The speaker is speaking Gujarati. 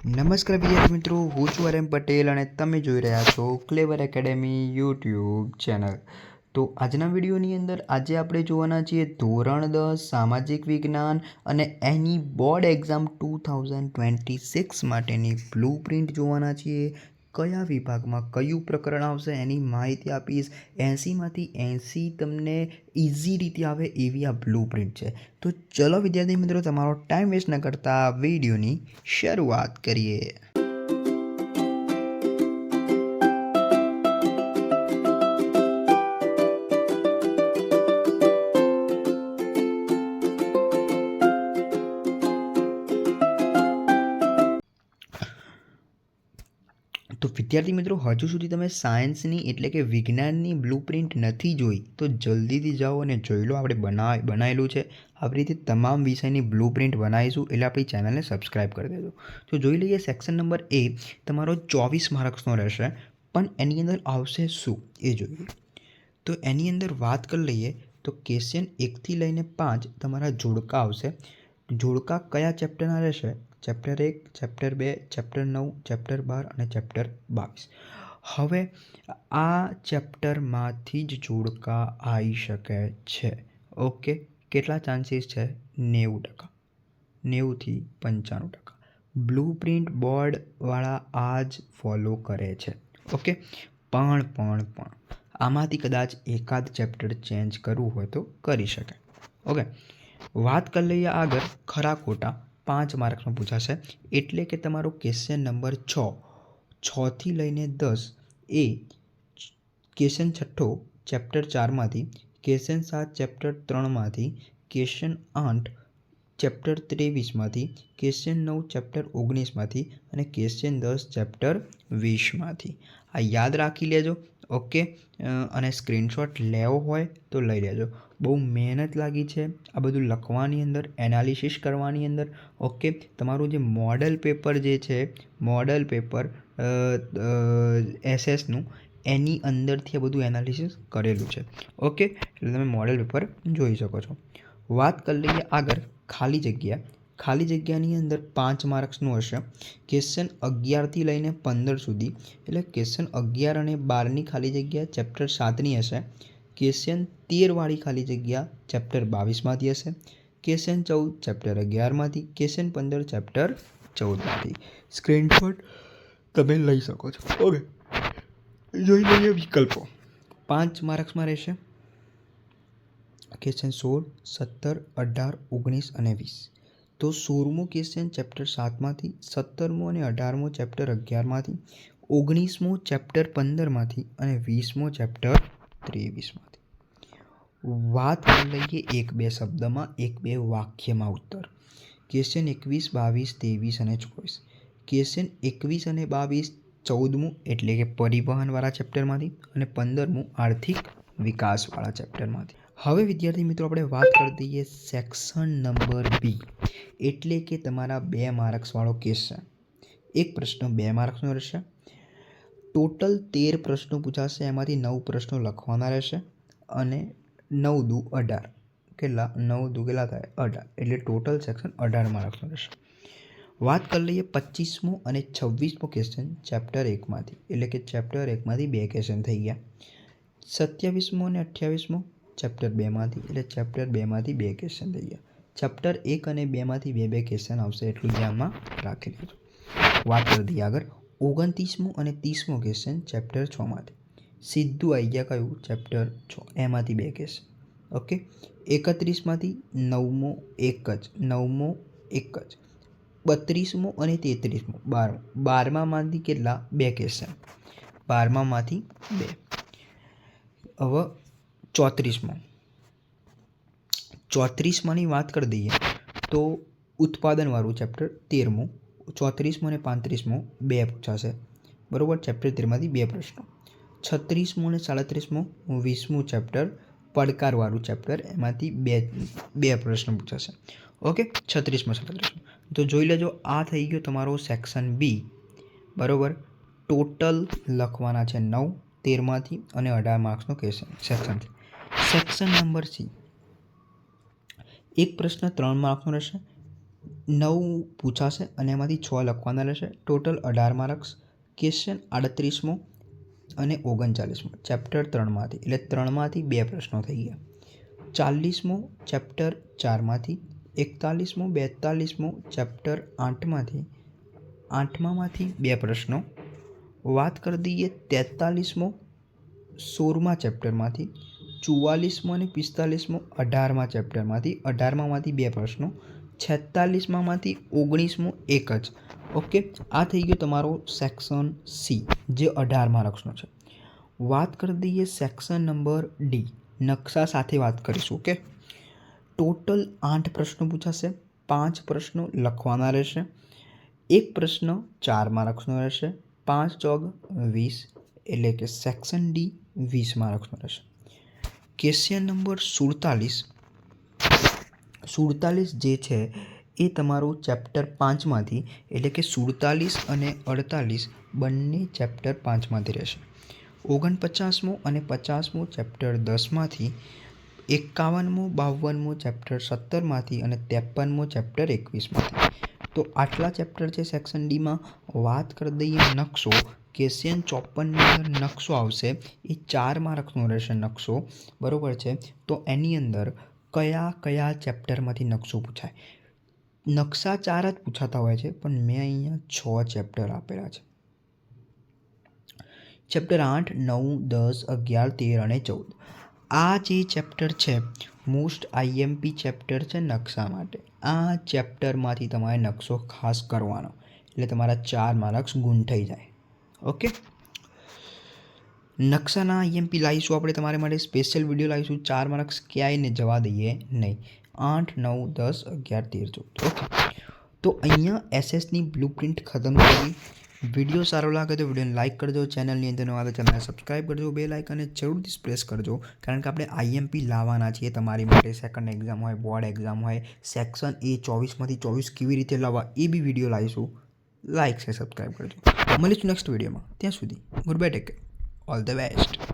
નમસ્કાર વિદ્યાર્થી મિત્રો, હું છું RM પટેલ અને તમે જોઈ રહ્યા છો ક્લેવર એકેડેમી યુટ્યુબ ચેનલ। તો આજના વિડીયોની અંદર આજે આપણે જોવાના છીએ ધોરણ 10 સામાજિક વિજ્ઞાન અને એની બોર્ડ એક્ઝામ 2026 માટેની બ્લુપ્રિન્ટ જોવાના છીએ। કયા વિભાગમાં કયું પ્રકરણ આવશે એની માહિતી આપીશ। 80માંથી 80 તમને ઇઝી રીતે આવે એવી આ બ્લુપ્રિન્ટ છે। તો ચલો વિદ્યાર્થી મિત્રો, તમારો ટાઈમ વેસ્ટ ન કરતા વિડીયોની શરૂઆત કરીએ। તો વિદ્યાર્થી મિત્રો, હજુ સુધી તમે સાયન્સની એટલે કે વિજ્ઞાનની બ્લુપ્રિન્ટ નથી જોઈ તો જલ્દીથી જાઓ અને જોઈ લો। આપણે બનાવેલું છે આવી રીતે તમામ વિષયની બ્લુપ્રિન્ટ બનાવીશું, એટલે આપણી ચેનલને સબસ્ક્રાઈબ કરી દેજો। તો જોઈ લઈએ, સેક્શન નંબર એ તમારો 24 માર્ક્સનો રહેશે, પણ એની અંદર આવશે શું એ જોઈએ। તો એની અંદર વાત કરી લઈએ તો ક્વેશ્ચન 1થી લઈને 5 તમારા જોડકા આવશે। જોડકા કયા ચેપ્ટરના રહેશે? ચેપ્ટર 1, ચેપ્ટર 2, ચેપ્ટર 9, ચેપ્ટર 12 અને ચેપ્ટર 22। હવે આ ચેપ્ટરમાંથી જ જોડકા આવી શકે છે। ઓકે, કેટલા ચાન્સીસ છે? 90%, 90થી 95%। બ્લુપ્રિન્ટ બોર્ડવાળા આ જ ફોલો કરે છે। ઓકે, પણ આમાંથી કદાચ એકાદ ચેપ્ટર ચેન્જ કરવું હોય તો કરી શકે। ઓકે, વાત કરી લઈએ આગળ ખરા ખોટા। 5 માર્ક્સમાં પૂછાશે, એટલે કે તમારો ક્વેશ્ચન નંબર 6થી લઈને 10 એ ક્વેશ્ચન 6 ચેપ્ટર 4માંથી, ક્વેશ્ચન 7 ચેપ્ટર 3માંથી, ક્વેશ્ચન 8 ચેપ્ટર 23માંથી, ક્વેશ્ચન 9 ચેપ્ટર 19માંથી અને ક્વેશ્ચન 10 ચેપ્ટર 20માંથી। આ યાદ રાખી લેજો। ઓકે, અને સ્ક્રીનશોટ લેવો હોય તો લઈ લેજો। બહુ મહેનત લાગી છે આ બધું લખવાની અંદર, એનાલિસિસ કરવાની અંદર। ઓકે, તમારું જે મોડલ પેપર જે છે, મોડલ પેપર એસએસનું, એની અંદરથી આ બધું એનાલિસિસ કરેલું છે। ઓકે, એટલે તમે મોડલ પેપર જોઈ શકો છો। વાત કરી લઈએ આગળ ખાલી જગ્યા। ખાલી જગ્યાની અંદર 5 માર્ક્સનું હશે, ક્વેશ્ચન 11થી લઈને 15 સુધી, એટલે ક્વેશ્ચન 11 અને 12ની ખાલી જગ્યા ચેપ્ટર 7ની હશે। ક્વેશ્ચન 13વાળી ખાલી જગ્યા ચેપ્ટર 22માંથી હશે। ક્વેશ્ચન 14 ચેપ્ટર 11માંથી, ક્વેશ્ચન 15 ચેપ્ટર 14માંથી। સ્ક્રીનશોટ તમે લઈ શકો છો। ઓકે, જોઈ લઈએ વિકલ્પો। 5 માર્ક્સમાં રહેશે ક્વેશ્ચન 16, 17, 18, 19 અને 20। તો 16મો ક્વેશ્ચન ચેપ્ટર 7માંથી, 17મો અને 18મો ચેપ્ટર 11માંથી, 19મો ચેપ્ટર 15માંથી અને 20મો ચેપ્ટર 23માંથી। વાત કરી લઈએ 1-2 શબ્દમાં, 1-2 વાક્યમાં ઉત્તર। ક્વેશ્ચન 21, 22, 23 અને 24। ક્વેશ્ચન 21 અને 22 14મું એટલે કે પરિવહનવાળા ચેપ્ટરમાંથી અને 15મું આર્થિક વિકાસવાળા ચેપ્ટરમાંથી। હવે વિદ્યાર્થી મિત્રો, આપણે વાત કરી દઈએ સેક્શન નંબર બી, એટલે કે તમારા 2 માર્ક્સવાળો ક્વેશ્ચન। એક પ્રશ્ન 2 માર્ક્સનો રહેશે। ટોટલ 13 પ્રશ્નો પૂછાશે, એમાંથી 9 પ્રશ્નો લખવાના રહેશે અને 9 દુ 18, કેટલા 9 દુ કેટલા થાય 18, એટલે ટોટલ સેક્શન 18 માર્ક્સનું રહેશે। વાત કરી લઈએ 25મો અને 26મો ક્વેશ્ચન ચેપ્ટર 1માંથી, એટલે કે ચેપ્ટર 1માંથી 2 ક્વેશ્ચન થઈ ગયા। 27મો અને 28મો ચેપ્ટર 2માંથી, એટલે ચેપ્ટર 2માંથી 2 ક્વેશ્ચન થઈ ગયા। ચેપ્ટર 1 અને 2માંથી 2 ક્વેશ્ચન આવશે, એટલું ધ્યાનમાં રાખી લેજો। વાત કરી દઈએ આગળ 29મો અને 30મો ક્વેશ્ચન ચેપ્ટર 6માંથી, સીધું આવી ગયા કયું? ચેપ્ટર 6, એમાંથી 2 ક્વેશ્ચન। ઓકે, 31માંથી 9મો એક જ, 9મો એક જ, 32મો અને 33મો 12મામાંથી કેટલા? 2 ક્વેશ્ચન, 12મામાંથી 2। હવે 34માની વાત કરી દઈએ તો ઉત્પાદનવાળું ચેપ્ટર 13મું, 34મો અને 35મો 2 પૂછાશે, બરાબર। ચેપ્ટર 13માંથી 2 પ્રશ્નો। 36મો અને 37મો 20મું ચેપ્ટર પડકારવાળું ચેપ્ટર, એમાંથી 2 પ્રશ્ન પૂછાશે। ઓકે, 36મો 37મો। તો જોઈ લેજો, આ થઈ ગયો તમારો સેક્શન બી, બરાબર। ટોટલ લખવાના છે 9, 13માંથી અને 18 માર્ક્સનો ક્વેશ્ચન સેક્શન છે। સેક્શન નંબર સી, એક પ્રશ્ન 3 માર્ક્સનો રહેશે, 9 પૂછાશે અને એમાંથી 6 લખવાના રહેશે. Total 18 marks. ક્વેશ્ચન 38મો અને 39મો ચેપ્ટર 3માંથી, એટલે 3માંથી 2 પ્રશ્નો થઈ ગયા. 40મો ચેપ્ટર 4માંથી, 41મો 42મો ચેપ્ટર 8માંથી, 8માંથી 2 પ્રશ્નો. વાત કરી દઈએ 43મો 16મા ચેપ્ટરમાંથી, 44મો અને 45મો 18મા ચેપ્ટરમાંથી, 18માંથી 2 પ્રશ્નો, 46માંથી 19મો એક જ. ઓકે, આ થઈ ગયો તમારો સેક્શન સી જે 18 માર્ક્સનો છે. વાત કરી દઈએ સેક્શન નંબર ડી, નકશા સાથે વાત કરીશું. ઓકે, ટોટલ 8 પ્રશ્નો પૂછાશે, 5 પ્રશ્નો લખવાના રહેશે, એક પ્રશ્ન 4 માર્ક્સનો રહેશે, 5 ચોક 20, એટલે કે સેક્શન ડી 20 માર્ક્સનો રહેશે. ક્વેશ્ચન નંબર 47 જે છે એ તમારું ચેપ્ટર 5માંથી, એટલે કે 47 અને 48 બંને ચેપ્ટર 5માંથી રહેશે. 49મો અને 50મો ચેપ્ટર 10માંથી, 51મો 52મો ચેપ્ટર 17માંથી અને 53મો ચેપ્ટર 21માંથી. તો આટલા ચેપ્ટર છે સેક્શન ડીમાં. વાત કરી દઈએ નકશો. ક્વેશ્ચન 54ની અંદર નકશો આવશે, એ 4 માર્ક્સનો રહેશે નકશો, બરાબર છે. તો એની અંદર કયા કયા ચેપ્ટરમાંથી નકશો પૂછાય? નકશા 4 જ પૂછાતા હોય છે, પણ મેં અહીંયા 6 ચેપ્ટર આપેલા છે. ચેપ્ટર 8, 9, 10, 11, 13 અને 14. આ જે ચેપ્ટર છે મોસ્ટ આઈએમપી ચેપ્ટર છે નકશા માટે. આ ચેપ્ટરમાંથી તમારે નકશો ખાસ કરવાનો, એટલે તમારા 4 માર્ક્સ ગુણ થઈ જાય. ઓકે, નકશાના આઈએમપી લાવીશું આપણે તમારા માટે સ્પેશિયલ વિડીયો લાવીશું. 4 માર્ક્સ ક્યાંય જવા દઈએ નહીં. 8, 9, 10, 11, 13, 14. ઓકે, તો અહીંયા એસએસની બ્લુ પ્રિન્ટ ખતમ કરી. વિડીયો સારો લાગે તો વિડીયોને લાઇક કરજો, ચેનલની અંદર નવા તો ચેનલને સબસ્ક્રાઈબ કરજો, બેલ આઇકનને જરૂરથી પ્રેસ કરજો, કારણ કે આપણે આઈએમપી લાવવાના છીએ તમારી માટે. સેકન્ડ એક્ઝામ હોય, બોર્ડ એક્ઝામ હોય, સેક્શન એ 24માંથી 24 કેવી રીતે લાવવા એ બી વિડીયો લાવીશું. લાઇક છે, સબસ્ક્રાઈબ કરજો. મળીશું નેક્સ્ટ વિડીયોમાં. ત્યાં સુધી good bye, take care, all the best.